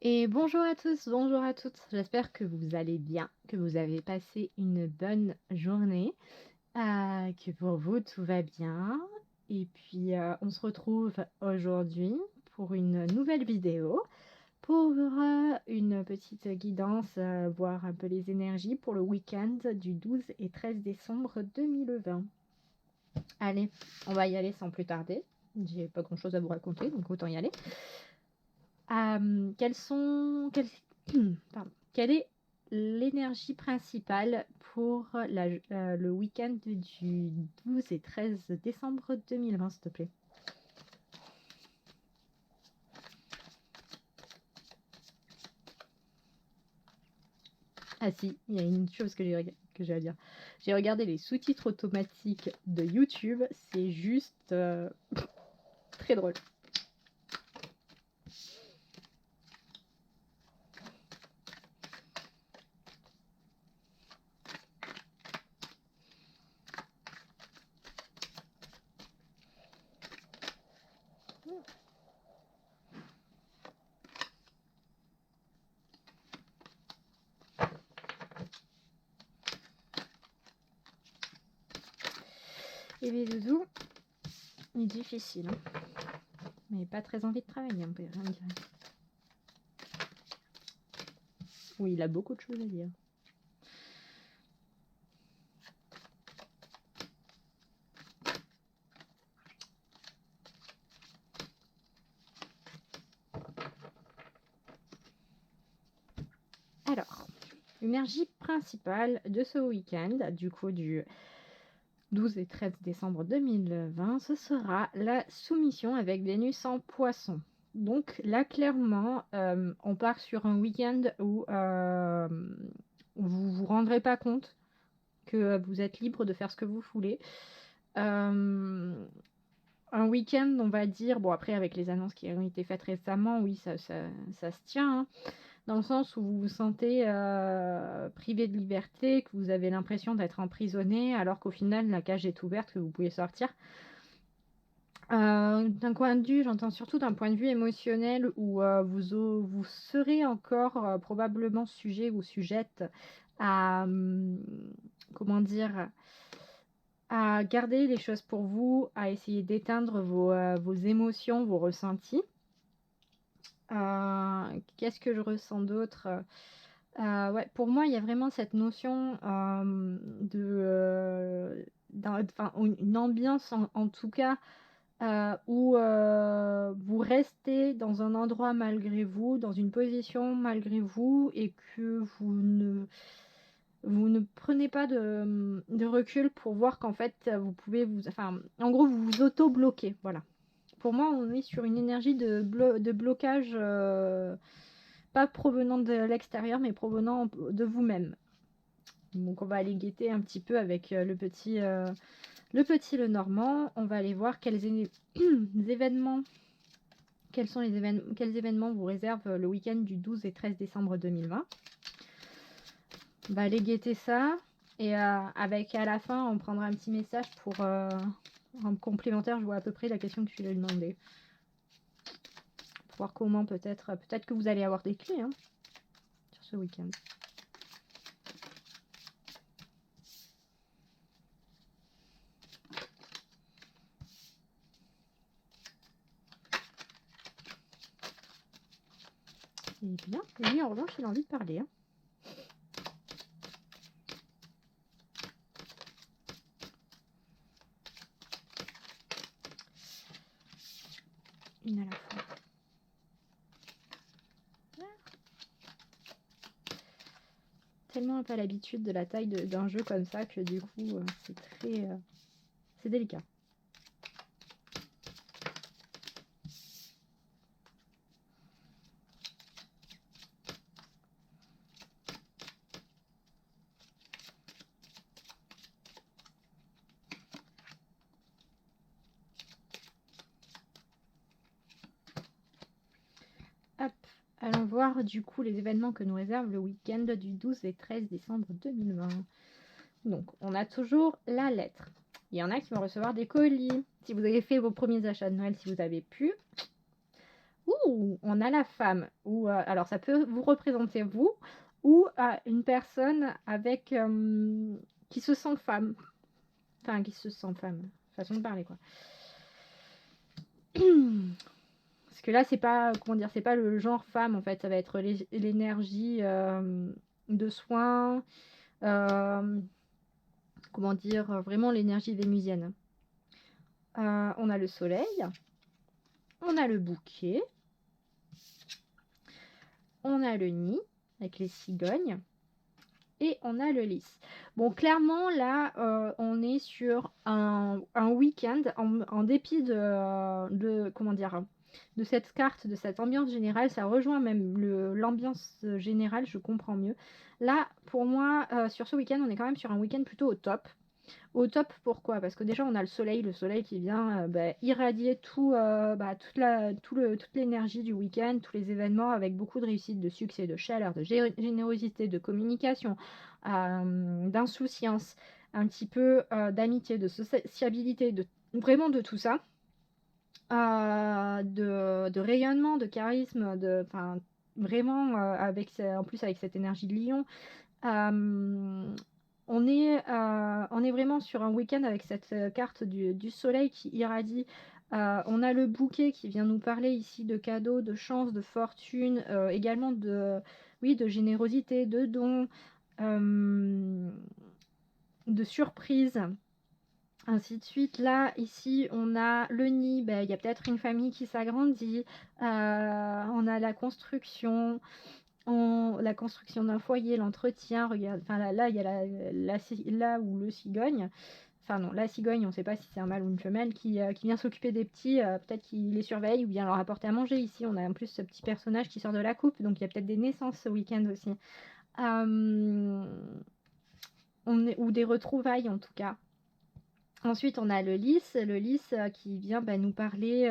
Et bonjour à tous, bonjour à toutes. J'espère que vous allez bien, que vous avez passé une bonne journée, que pour vous tout va bien. Et puis on se retrouve aujourd'hui pour une nouvelle vidéo, pour une petite guidance, voir un peu les énergies pour le week-end du 12 et 13 décembre 2020. Allez, on va y aller sans plus tarder. J'ai pas grand-chose à vous raconter, donc autant y aller. Pardon. Quelle est l'énergie principale pour le week-end du 12 et 13 décembre 2020, s'il te plaît? Ah si, il y a une chose que j'ai à dire. J'ai regardé les sous-titres automatiques de YouTube, c'est juste très drôle. Et les doudous, il est difficile, hein. Mais pas très envie de travailler, on peut rien dire. Oui, il a beaucoup de choses à dire. Alors, l'énergie principale de ce week-end, du coup du 12 et 13 décembre 2020, ce sera la soumission avec Vénus en poisson. Donc là, clairement, on part sur un week-end où vous vous rendrez pas compte que vous êtes libre de faire ce que vous voulez. Un week-end, on va dire, bon après avec les annonces qui ont été faites récemment, oui, ça se tient, hein, dans le sens où vous vous sentez privé de liberté, que vous avez l'impression d'être emprisonné, alors qu'au final la cage est ouverte, que vous pouvez sortir. D'un point de vue, j'entends surtout d'un point de vue émotionnel où vous serez encore probablement sujet ou sujette à, comment dire, à garder les choses pour vous, à essayer d'éteindre vos émotions, vos ressentis. Qu'est-ce que je ressens d'autre? Ouais, pour moi, il y a vraiment cette notion enfin, une ambiance en tout cas où vous restez dans un endroit malgré vous, dans une position malgré vous, et que vous ne prenez pas de recul pour voir qu'en fait, vous pouvez enfin, en gros, vous vous auto-bloquez. Voilà. Pour moi, on est sur une énergie de blocage, pas provenant de l'extérieur, mais provenant de vous-même. Donc, on va aller guetter un petit peu avec le Normand. On va aller voir quels événements, quels événements vous réservent le week-end du 12 et 13 décembre 2020. On va aller guetter ça. Et avec à la fin, on prendra un petit message pour un complémentaire. Je vois à peu près la question que tu lui as demandé. Pour voir comment peut-être que vous allez avoir des clés, hein, sur ce week-end. Et bien, lui en revanche, il a envie de parler, hein. Une à la fois. Tellement pas l'habitude de la taille d'un jeu comme ça que du coup, c'est très... c'est délicat. Hop, allons voir du coup les événements que nous réserve le week-end du 12 et 13 décembre 2020. Donc, on a toujours la lettre. Il y en a qui vont recevoir des colis. Si vous avez fait vos premiers achats de Noël, si vous avez pu. où on a la femme, ou alors ça peut vous représenter vous, ou une personne avec qui se sent femme. Enfin, qui se sent femme. Façon de parler, quoi. Parce que là, c'est pas, comment dire, c'est pas le genre femme, en fait. Ça va être l'énergie de soin. Comment dire, vraiment l'énergie vénusienne. On a le soleil. On a le bouquet. On a le nid, avec les cigognes. Et on a le lys. Bon, clairement, là, on est sur un week-end, en dépit comment dire, de cette carte, de cette ambiance générale, ça rejoint même l'ambiance générale, je comprends mieux. Là, pour moi, sur ce week-end, on est quand même sur un week-end plutôt au top. Au top, pourquoi? Parce que déjà, on a le soleil qui vient irradier toute l'énergie du week-end, tous les événements avec beaucoup de réussite, de succès, de chaleur, de générosité, de communication, d'insouciance, un petit peu d'amitié, de sociabilité, vraiment de tout ça, de rayonnement, de charisme, vraiment en plus avec cette énergie de lion. On est vraiment sur un week-end avec cette carte du soleil qui irradie. On a le bouquet qui vient nous parler ici de cadeaux, de chance, de fortune, également oui, de générosité, de dons, de surprises, ainsi de suite. Là, ici, on a le nid, il y a peut-être une famille qui s'agrandit, on a la construction, d'un foyer, l'entretien, regarde, enfin là, il y a là où le cigogne, enfin non, la cigogne, on ne sait pas si c'est un mâle ou une femelle, qui vient s'occuper des petits, peut-être qu'il les surveille ou bien leur apporter à manger. Ici, on a en plus ce petit personnage qui sort de la coupe, donc il y a peut-être des naissances ce week-end aussi. Ou des retrouvailles en tout cas. Ensuite, on a le lys qui vient nous parler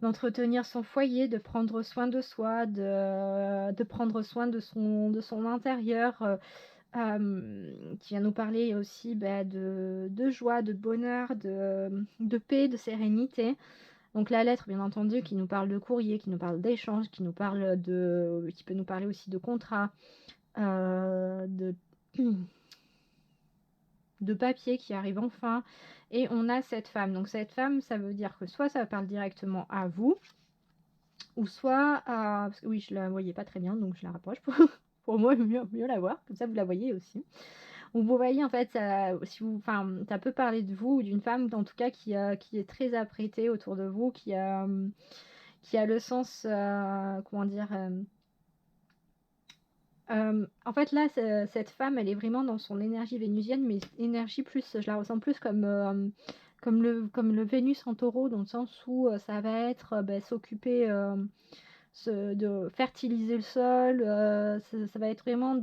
d'entretenir son foyer, de prendre soin de soi, de prendre soin de son intérieur, qui vient nous parler aussi de joie, de bonheur, de paix, de sérénité. Donc la lettre, bien entendu, qui nous parle de courrier, qui nous parle d'échange, qui peut nous parler aussi de contrat, de de papier qui arrive enfin, et on a cette femme. Donc cette femme, ça veut dire que soit ça parle directement à vous, ou soit parce que oui, je la voyais pas très bien, donc je la rapproche pour moi mieux la voir, comme ça vous la voyez aussi. Ou vous voyez en fait, ça peut parler de vous ou d'une femme en tout cas qui est très apprêtée autour de vous, qui a le sens, comment dire, en fait, là, cette femme, elle est vraiment dans son énergie vénusienne, mais énergie plus, je la ressens plus comme le Vénus en taureau, dans le sens où ça va être s'occuper de fertiliser le sol, ça va être vraiment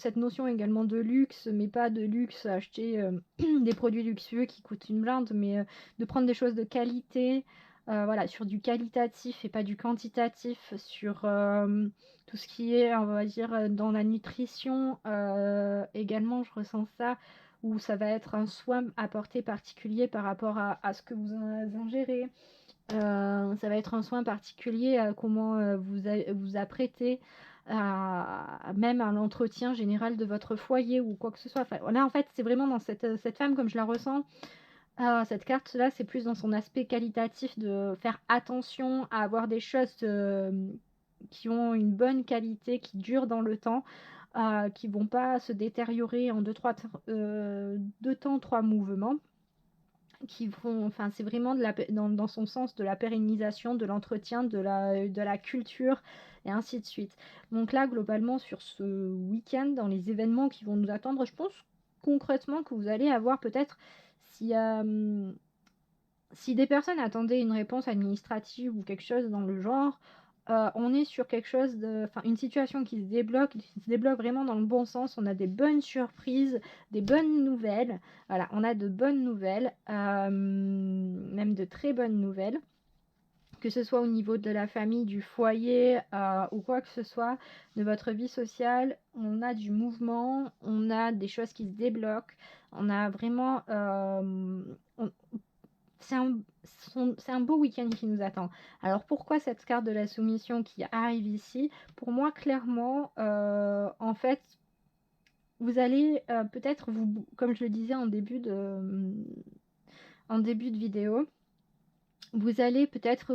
cette notion également de luxe, mais pas de luxe, acheter des produits luxueux qui coûtent une blinde, mais de prendre des choses de qualité, voilà, sur du qualitatif et pas du quantitatif, sur tout ce qui est, on va dire, dans la nutrition, également, je ressens ça, où ça va être un soin apporté particulier par rapport à ce que vous ingérez. Ça va être un soin particulier à comment vous apprêtez, même à l'entretien général de votre foyer ou quoi que ce soit. Enfin, là, en fait, c'est vraiment dans cette femme, comme je la ressens, cette carte-là, c'est plus dans son aspect qualitatif de faire attention à avoir des choses qui ont une bonne qualité, qui durent dans le temps, qui vont pas se détériorer en deux temps, trois mouvements. C'est vraiment dans son sens de la pérennisation, de l'entretien, de la culture, et ainsi de suite. Donc là, globalement, sur ce week-end, dans les événements qui vont nous attendre, je pense concrètement que vous allez avoir peut-être, si, si des personnes attendaient une réponse administrative ou quelque chose dans le genre, on est sur quelque chose une situation qui se débloque vraiment dans le bon sens. On a des bonnes surprises, des bonnes nouvelles. Voilà, on a de bonnes nouvelles, même de très bonnes nouvelles. Que ce soit au niveau de la famille, du foyer, ou quoi que ce soit, de votre vie sociale, on a du mouvement, on a des choses qui se débloquent, on a vraiment... c'est un beau week-end qui nous attend. Alors pourquoi cette carte de la soumission qui arrive ici? Pour moi, clairement, en fait, vous allez peut-être vous, comme je le disais en début de vidéo, vous allez peut-être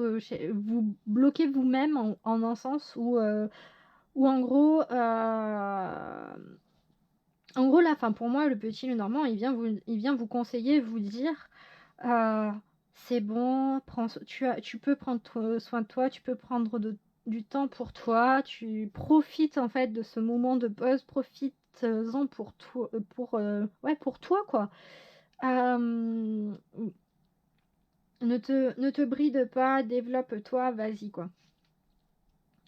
vous bloquer vous-même en un sens où en gros, là, pour moi, le petit, le normand, il vient vous conseiller, vous dire, c'est bon, tu peux prendre soin de toi, tu peux prendre du temps pour toi, tu profites en fait de ce moment de pause, profites-en pour toi, pour toi quoi. Ne te bride pas, développe-toi, vas-y quoi.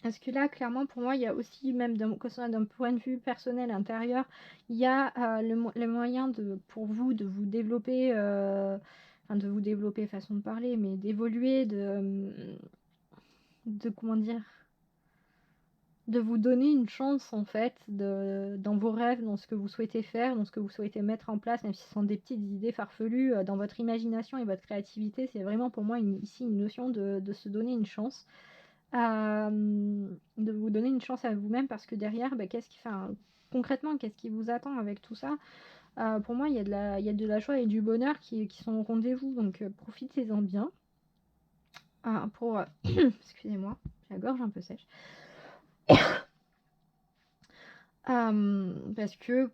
Parce que là, clairement, pour moi, il y a aussi, même que ce soit d'un point de vue personnel intérieur, il y a le moyen pour vous de vous développer, de vous développer, façon de parler, mais d'évoluer, comment dire, de vous donner une chance en fait dans vos rêves, dans ce que vous souhaitez faire, dans ce que vous souhaitez mettre en place, même si ce sont des petites idées farfelues, dans votre imagination et votre créativité. C'est vraiment pour moi ici une notion de se donner une chance. De vous donner une chance à vous-même, parce que derrière, concrètement, qu'est-ce qui vous attend avec tout ça? Pour moi, il y a de la joie et du bonheur qui sont au rendez-vous, donc profitez-en bien. Excusez-moi, j'ai la gorge un peu sèche. Parce que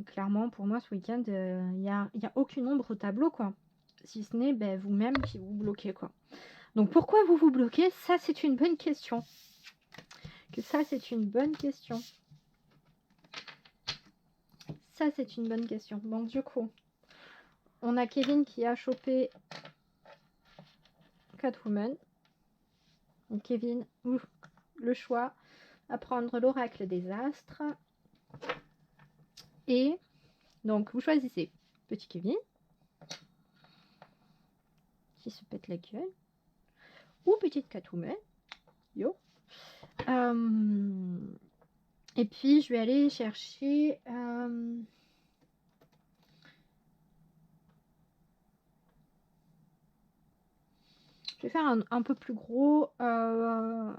clairement, pour moi, ce week-end, il n'y a aucune ombre au tableau, quoi. Si ce n'est vous-même qui vous bloquez, quoi. Donc pourquoi vous vous bloquez? Ça, c'est une bonne question. C'est une bonne question. Bon, du coup, on a Kevin qui a chopé Catwoman. Donc Kevin, le choix à prendre l'oracle des astres. Et donc, vous choisissez petit Kevin qui se pète la gueule ou petite Catwoman. Yo. Et puis, je vais aller chercher... je vais faire un peu plus gros. Je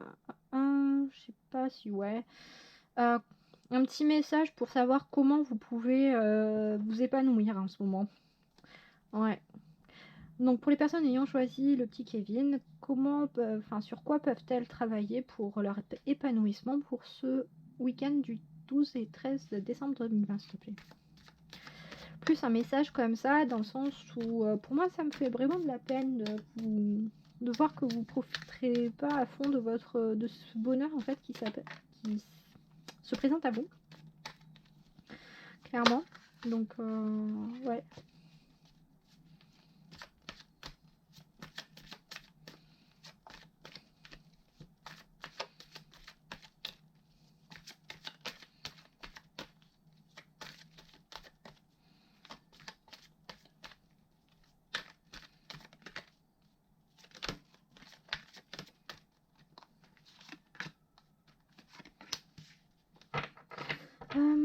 sais pas si... Ouais. Un petit message pour savoir comment vous pouvez vous épanouir en ce moment. Ouais. Donc, pour les personnes ayant choisi le petit Kevin, sur quoi peuvent-elles travailler pour leur épanouissement pour ce week-end du 12 et 13 décembre 2020, s'il te plaît? Plus un message comme ça, dans le sens où, pour moi, ça me fait vraiment de la peine de voir que vous profiterez pas à fond de ce bonheur, en fait, qui se présente à vous. Clairement. Donc, ouais.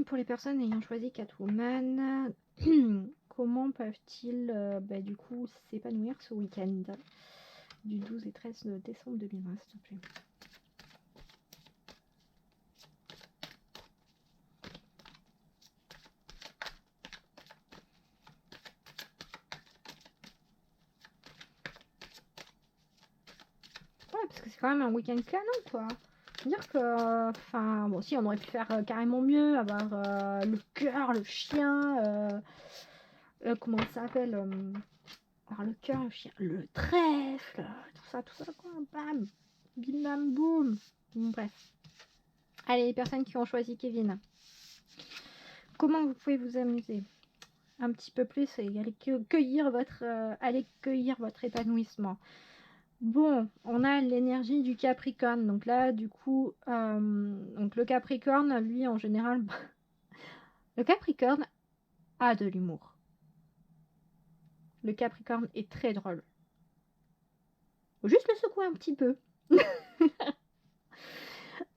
Pour les personnes ayant choisi Catwoman, comment peuvent-ils du coup s'épanouir ce week-end du 12 et 13 décembre 2020, s'il te plaît? Ouais, parce que c'est quand même un week-end canon, quoi. Dire que, bon, si on aurait pu faire carrément mieux, avoir le cœur, le chien, comment ça s'appelle, alors le cœur, le chien, le trèfle, tout ça, quoi, bam, bim bam boum. Bon, bref. Allez, les personnes qui ont choisi Kevin, comment vous pouvez vous amuser un petit peu plus et aller cueillir votre épanouissement? Bon, on a l'énergie du Capricorne. Donc là, du coup, donc le Capricorne, lui, en général, le Capricorne a de l'humour. Le Capricorne est très drôle. Faut juste le secouer un petit peu.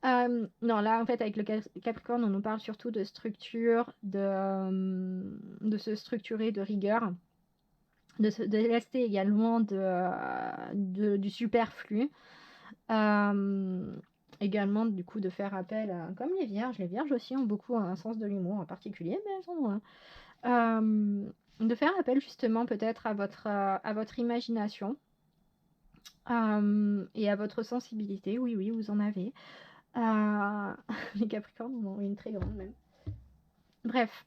Non, là, en fait, avec le Capricorne, on nous parle surtout de structure, de se structurer, de rigueur. se délester également du superflu. Également, du coup, de faire appel à, comme les vierges aussi ont beaucoup un sens de l'humour en particulier, mais elles ont, de faire appel justement peut-être à votre imagination et à votre sensibilité. Oui, oui, vous en avez. Les Capricornes en ont une très grande même. Bref.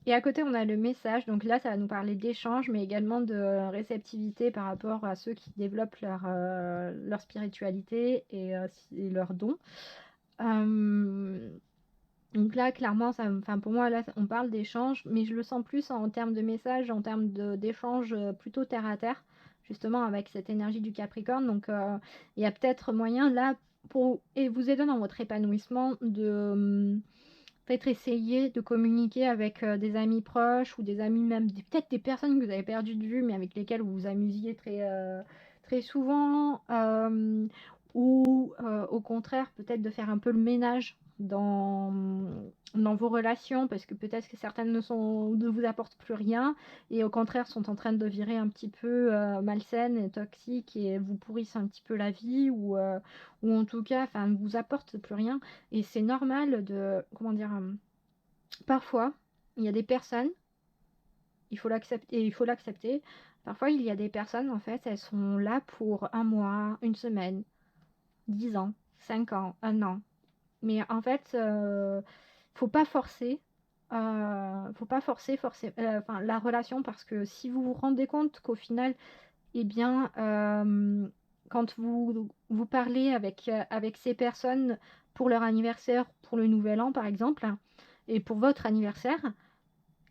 Et à côté, on a le message. Donc là, ça va nous parler d'échange, mais également de réceptivité par rapport à ceux qui développent leur spiritualité et leurs dons. Donc là, clairement, pour moi, là, on parle d'échange, mais je le sens plus en termes de message, en termes d'échange plutôt terre à terre, justement avec cette énergie du Capricorne. Donc, il y a peut-être moyen là pour vous aider dans votre épanouissement de peut-être essayer de communiquer avec des amis proches ou des amis même, peut-être des personnes que vous avez perdues de vue, mais avec lesquelles vous vous amusiez très souvent, ou au contraire, peut-être de faire un peu le ménage dans vos relations, parce que peut-être que certaines ne vous apportent plus rien, et au contraire sont en train de virer un petit peu malsaines et toxiques, et vous pourrissent un petit peu la vie, ou en tout cas, ne vous apportent plus rien. Et c'est normal de, comment dire, parfois, il y a des personnes, il faut l'accepter. Parfois, il y a des personnes, en fait, elles sont là pour un mois, une semaine, 10 ans, 5 ans, un an. Mais en fait, faut pas forcer. Faut pas forcer la relation, parce que si vous vous rendez compte qu'au final, eh bien, quand vous parlez avec ces personnes pour leur anniversaire, pour le nouvel an par exemple, et pour votre anniversaire,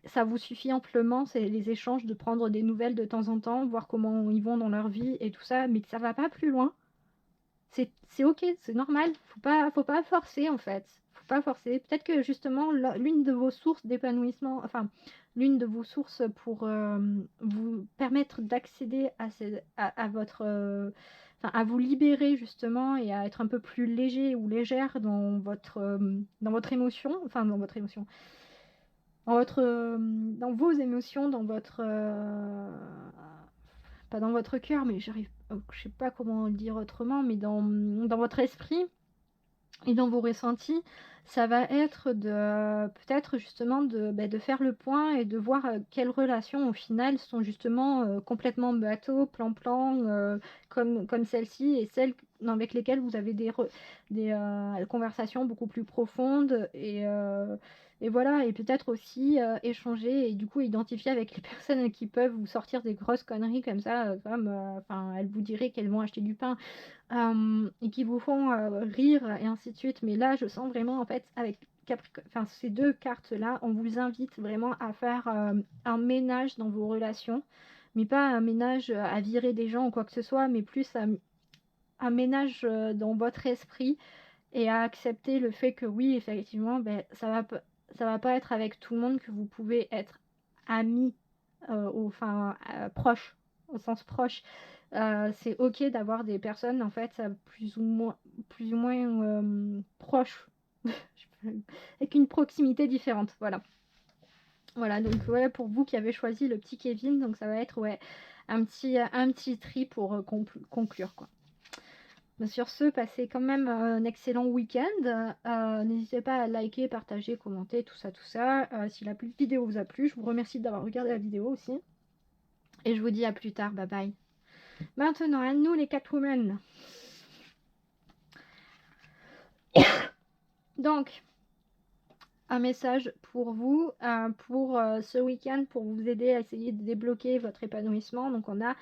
ça vous suffit amplement, c'est les échanges, de prendre des nouvelles de temps en temps, voir comment ils vont dans leur vie et tout ça, mais que ça va pas plus loin. C'est ok, c'est normal, faut pas forcer en fait. Faut pas forcer. Peut-être que justement, l'une de vos sources d'épanouissement, l'une de vos sources pour vous permettre d'accéder à votre. À vous libérer justement et à être un peu plus léger ou légère dans votre émotion, dans vos émotions, pas dans votre cœur, mais je sais pas comment le dire autrement, mais dans votre esprit et dans vos ressentis, ça va être peut-être justement de faire le point et de voir quelles relations au final sont justement complètement bateau, plan-plan, comme celle-ci, et celles avec lesquelles vous avez des conversations beaucoup plus profondes, et voilà, et peut-être aussi échanger et du coup identifier avec les personnes qui peuvent vous sortir des grosses conneries comme ça, elles vous diraient qu'elles vont acheter du pain, et qui vous font rire et ainsi de suite. Mais là, je sens vraiment, en fait, avec ces deux cartes-là, on vous invite vraiment à faire un ménage dans vos relations, mais pas un ménage à virer des gens ou quoi que ce soit, mais plus un ménage dans votre esprit, et à accepter le fait que oui, effectivement, ça va pas être avec tout le monde que vous pouvez être amis, proche, au sens proche. C'est ok d'avoir des personnes en fait plus ou moins proches, avec une proximité différente. Voilà, donc ouais, pour vous qui avez choisi le petit Kevin, donc ça va être un petit tri pour conclure quoi. Sur ce, passez quand même un excellent week-end. N'hésitez pas à liker, partager, commenter, tout ça, tout ça. Si la vidéo vous a plu, je vous remercie d'avoir regardé la vidéo aussi. Et je vous dis à plus tard, bye bye. Maintenant, à nous les Catwomen. Donc, un message pour vous, pour ce week-end, pour vous aider à essayer de débloquer votre épanouissement. Donc, on a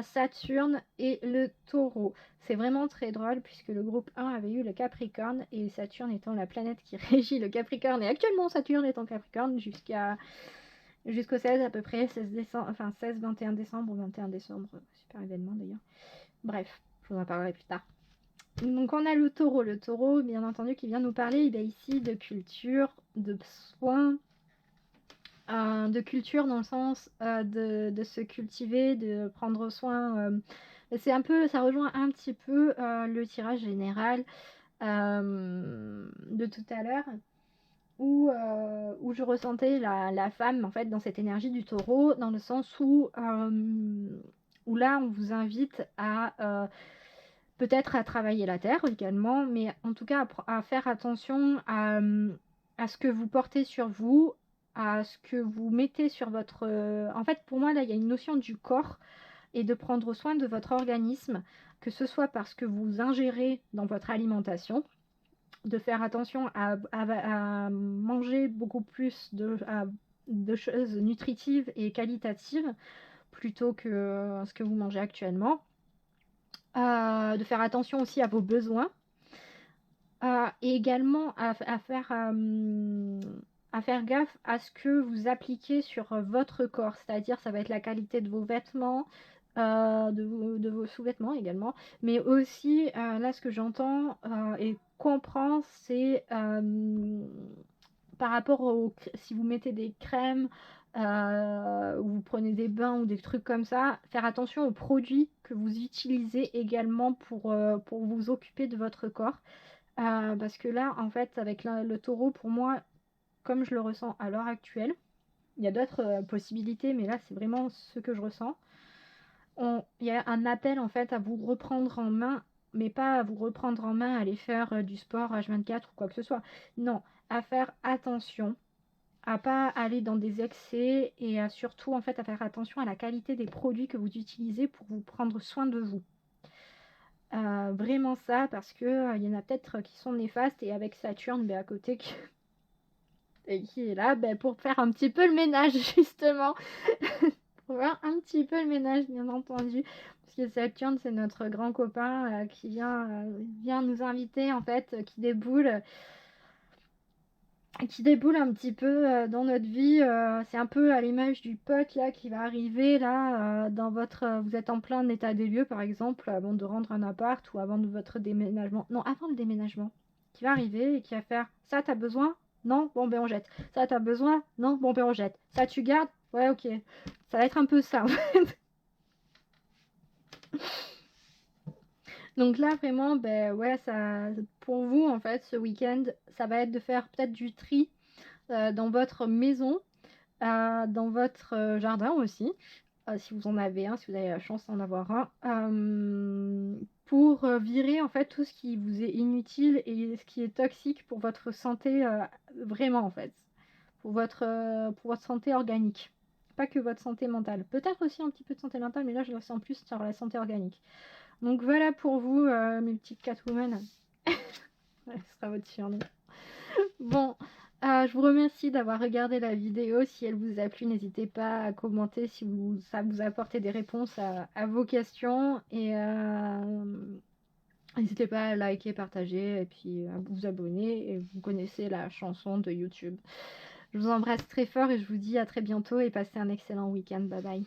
Saturne et le Taureau. C'est vraiment très drôle puisque le groupe 1 avait eu le Capricorne, et Saturne étant la planète qui régit le Capricorne, et actuellement Saturne est en Capricorne jusqu'au 16 à peu près, 21 décembre ou 21 décembre, super événement d'ailleurs. Bref, je vous en parlerai plus tard. Donc on a le Taureau bien entendu qui vient nous parler ici de culture, de soins, de culture dans le sens de se cultiver, de prendre soin. Ça rejoint un petit peu le tirage général de tout à l'heure, où je ressentais la femme, en fait, dans cette énergie du taureau, dans le sens où là, on vous invite à peut-être à travailler la terre également, mais en tout cas à faire attention à ce que vous portez sur vous, à ce que vous mettez sur votre... En fait, pour moi, là, il y a une notion du corps et de prendre soin de votre organisme, que ce soit parce que vous ingérez dans votre alimentation, de faire attention à manger beaucoup plus de choses nutritives et qualitatives plutôt que ce que vous mangez actuellement. De faire attention aussi à vos besoins. Et également à faire gaffe à ce que vous appliquez sur votre corps. C'est-à-dire, ça va être la qualité de vos vêtements, de vos sous-vêtements également. Mais aussi, là, ce que j'entends et comprends, c'est par rapport si vous mettez des crèmes, ou vous prenez des bains ou des trucs comme ça, faire attention aux produits que vous utilisez également pour vous occuper de votre corps. Parce que là, en fait, avec le taureau, pour moi, comme je le ressens à l'heure actuelle, il y a d'autres possibilités, mais là, c'est vraiment ce que je ressens. Il y a un appel, en fait, à vous reprendre en main, mais pas à vous reprendre en main, à aller faire du sport H24 ou quoi que ce soit. Non, à faire attention, à pas aller dans des excès et surtout, en fait, à faire attention à la qualité des produits que vous utilisez pour vous prendre soin de vous. Vraiment ça, parce que il y en a peut-être qui sont néfastes, et avec Saturne à côté et qui est là pour faire un petit peu le ménage justement. Pour faire un petit peu le ménage, bien entendu, parce que Saturne, c'est notre grand copain qui vient nous inviter, en fait, qui déboule un petit peu dans notre vie. C'est un peu à l'image du pote là qui va arriver là vous êtes en plein état des lieux, par exemple, avant de rendre un appart ou avant de votre déménagement. Non, avant le déménagement. Qui va arriver et qui va faire ça, t'as besoin? Non? Bon, ben on jette. Ça, t'as besoin? Non? Bon, ben on jette. Ça, tu gardes? Ouais, ok. Ça va être un peu ça, en fait. Donc là, vraiment, ouais, ça, pour vous, en fait, ce week-end, ça va être de faire peut-être du tri dans votre maison, dans votre jardin aussi, si vous en avez un, si vous avez la chance d'en avoir un, pour virer en fait tout ce qui vous est inutile et ce qui est toxique pour votre santé, vraiment en fait, pour votre santé organique. Pas que votre santé mentale. Peut-être aussi un petit peu de santé mentale, mais là je le sens plus sur la santé organique. Donc voilà pour vous, mes petites Catwoman. Ouais, ce sera votre surnom. Bon, je vous remercie d'avoir regardé la vidéo. Si elle vous a plu, n'hésitez pas à commenter si ça vous a apporté des réponses à vos questions. Et n'hésitez pas à liker, partager et puis à vous abonner. Et vous connaissez la chanson de YouTube. Je vous embrasse très fort et je vous dis à très bientôt et passez un excellent week-end. Bye bye.